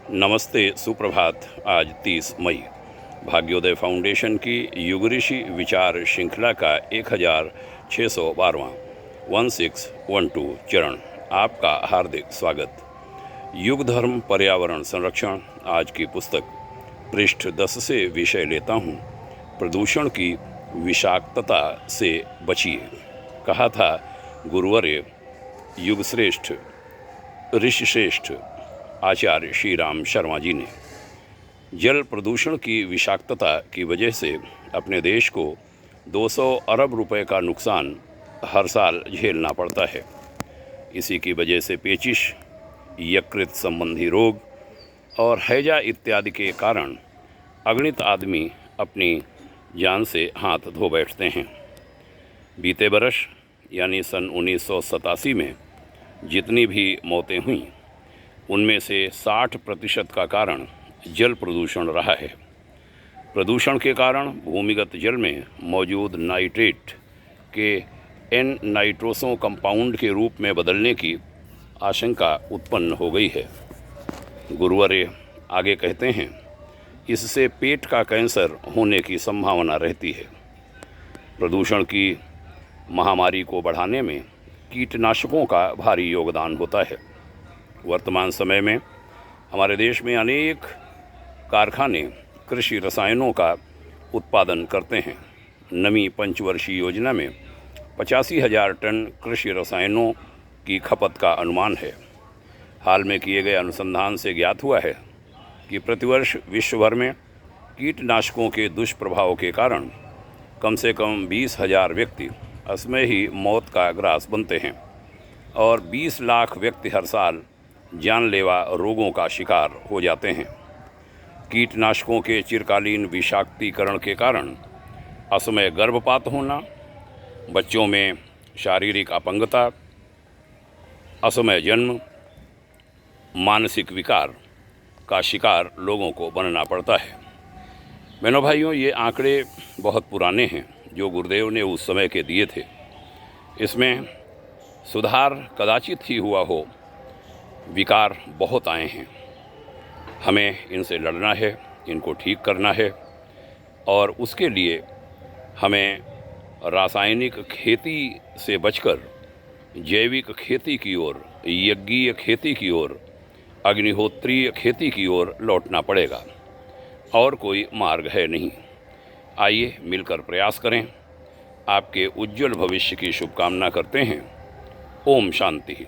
नमस्ते, सुप्रभात। आज 30 मई भाग्योदय फाउंडेशन की युग ऋषि विचार श्रृंखला का 1612वां 1612 चरण। आपका हार्दिक स्वागत। युग धर्म पर्यावरण संरक्षण। आज की पुस्तक पृष्ठ 10 से विषय लेता हूँ, प्रदूषण की विषाक्तता से बचिए। कहा था गुरुवर्य युग श्रेष्ठ ऋषि श्रेष्ठ आचार्य श्री राम शर्मा जी ने। जल प्रदूषण की विषाक्तता की वजह से अपने देश को 200 अरब रुपए का नुकसान हर साल झेलना पड़ता है। इसी की वजह से पेचिश, यकृत संबंधी रोग और हैजा इत्यादि के कारण अगणित आदमी अपनी जान से हाथ धो बैठते हैं। बीते बरस यानी सन 1987 में जितनी भी मौतें हुईं, उनमें से 60% का कारण जल प्रदूषण रहा है। प्रदूषण के कारण भूमिगत जल में मौजूद नाइट्रेट के एन नाइट्रोसो कंपाउंड के रूप में बदलने की आशंका उत्पन्न हो गई है। गुरुवर्य आगे कहते हैं, इससे पेट का कैंसर होने की संभावना रहती है। प्रदूषण की महामारी को बढ़ाने में कीटनाशकों का भारी योगदान होता है। वर्तमान समय में हमारे देश में अनेक कारखाने कृषि रसायनों का उत्पादन करते हैं। नवी पंचवर्षीय योजना में 85,000 टन कृषि रसायनों की खपत का अनुमान है। हाल में किए गए अनुसंधान से ज्ञात हुआ है कि प्रतिवर्ष विश्व भर में कीटनाशकों के दुष्प्रभाव के कारण कम से कम 20,000 व्यक्ति असमय ही मौत का ग्रास बनते हैं और 20 लाख व्यक्ति हर साल जानलेवा रोगों का शिकार हो जाते हैं। कीटनाशकों के चिरकालीन विषाक्तीकरण के कारण असमय गर्भपात होना, बच्चों में शारीरिक अपंगता, असमय जन्म, मानसिक विकार का शिकार लोगों को बनना पड़ता है। बहनों भाइयों, ये आंकड़े बहुत पुराने हैं जो गुरुदेव ने उस समय के दिए थे। इसमें सुधार कदाचित ही हुआ हो, विकार बहुत आए हैं। हमें इनसे लड़ना है, इनको ठीक करना है और उसके लिए हमें रासायनिक खेती से बचकर जैविक खेती की ओर, यज्ञीय खेती की ओर, अग्निहोत्रीय खेती की ओर लौटना पड़ेगा। और कोई मार्ग है नहीं। आइए मिलकर प्रयास करें। आपके उज्जवल भविष्य की शुभकामना करते हैं। ओम शांति।